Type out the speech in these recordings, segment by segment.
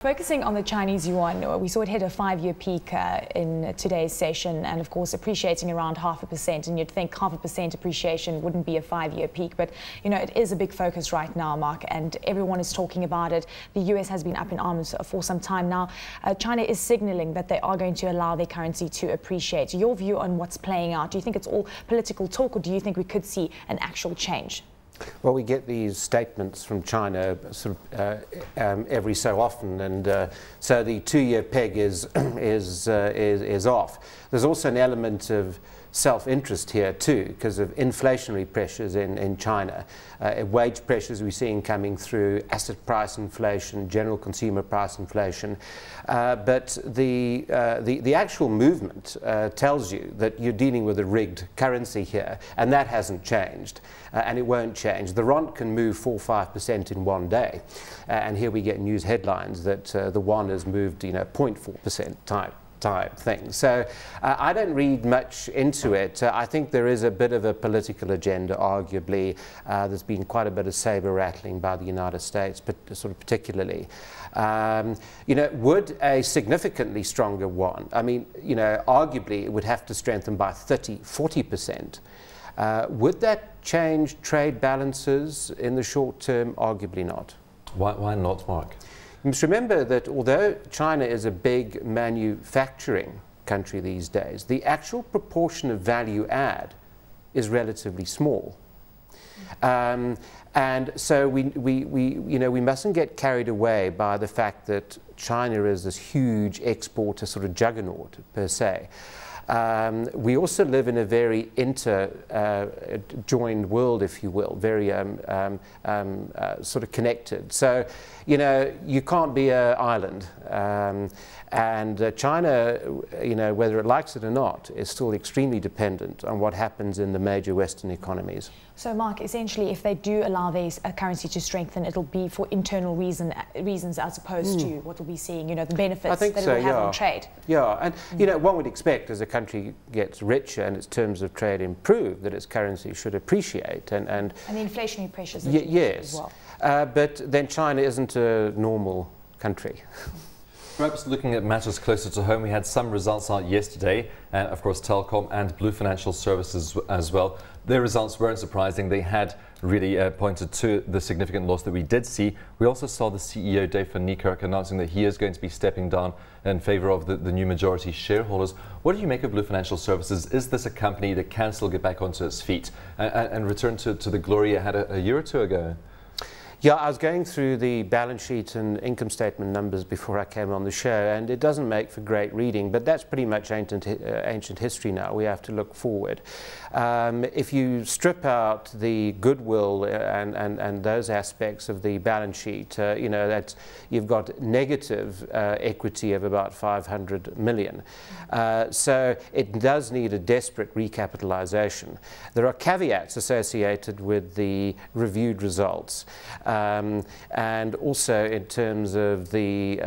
Focusing on the Chinese yuan, we saw it hit a 5-year peak in today's session, and of course appreciating around 0.5%. And you'd think 0.5% appreciation wouldn't be a 5-year peak, but you know, it is a big focus right now, Mark, and everyone is talking about it. The US has been up in arms for some time now. China is signaling that they are going to allow their currency to appreciate. Your view on what's playing out? Do you think it's all political talk, or do you think we could see an actual change? Well, we get these statements from China sort of every so often, and so the 2-year peg is off. There's also an element of self-interest here too, because of inflationary pressures in China, wage pressures we're seeing coming through, asset price inflation, general consumer price inflation. But the actual movement tells you that you're dealing with a rigged currency here, and that hasn't changed, and it won't change. The rand can move 4-5% in one day, and here we get news headlines that the yuan has moved, 0.4% type thing. So I don't read much into it. I think there is a bit of a political agenda, arguably. There's been quite a bit of saber rattling by the United States, but sort of particularly. Would a significantly stronger yuan, arguably it would have to strengthen by 30-40%. Would that change trade balances in the short term? Arguably not. Why not, Mark? You must remember that although China is a big manufacturing country these days, the actual proportion of value add is relatively small. And so we mustn't get carried away by the fact that China is this huge exporter, sort of juggernaut per se. We also live in a very joined world, if you will, very sort of connected. So, you can't be an island. And China, whether it likes it or not, is still extremely dependent on what happens in the major Western economies. So, Mark, essentially, if they do allow their currency to strengthen, it'll be for internal reasons as opposed to what we'll be seeing, the benefits that it will have on trade. Yeah, and, one would expect as a country gets richer and its terms of trade improve, that its currency should appreciate. And the inflationary pressures yes, as well. But then China isn't a normal country. Perhaps looking at matters closer to home, we had some results out yesterday, of course Telkom and Blue Financial Services as well. Their results weren't surprising. They had really pointed to the significant loss that we did see. We also saw the CEO, Dave van Niekerk, announcing that he is going to be stepping down in favour of the new majority shareholders. What do you make of Blue Financial Services? Is this a company that can still get back onto its feet and return to the glory it had a year or two ago? Yeah, I was going through the balance sheet and income statement numbers before I came on the show, and it doesn't make for great reading, but that's pretty much ancient history now. We have to look forward. If you strip out the goodwill and those aspects of the balance sheet, you've got negative equity of about 500 million. So it does need a desperate recapitalization. There are caveats associated with the reviewed results. And also in terms of the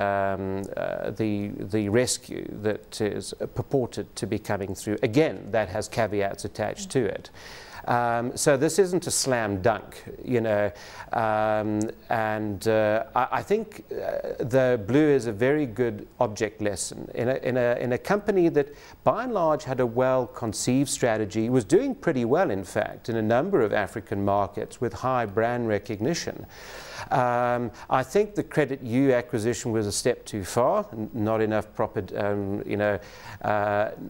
rescue that is purported to be coming through. Again, that has caveats attached to it. So this isn't a slam dunk, I think the Blue is a very good object lesson in a company that by and large had a well-conceived strategy, was doing pretty well in fact in a number of African markets with high brand recognition. I think the Credit U acquisition was a step too far, not enough proper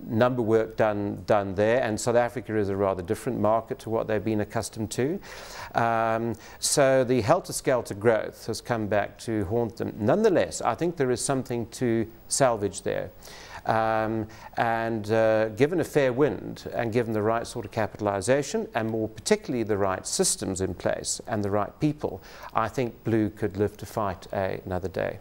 number work done there, and South Africa is a rather different market to what they've been accustomed to. So the helter-skelter growth has come back to haunt them. Nonetheless, I think there is something to salvage there. Given a fair wind and given the right sort of capitalization and more particularly the right systems in place and the right people, I think Blue could live to fight another day.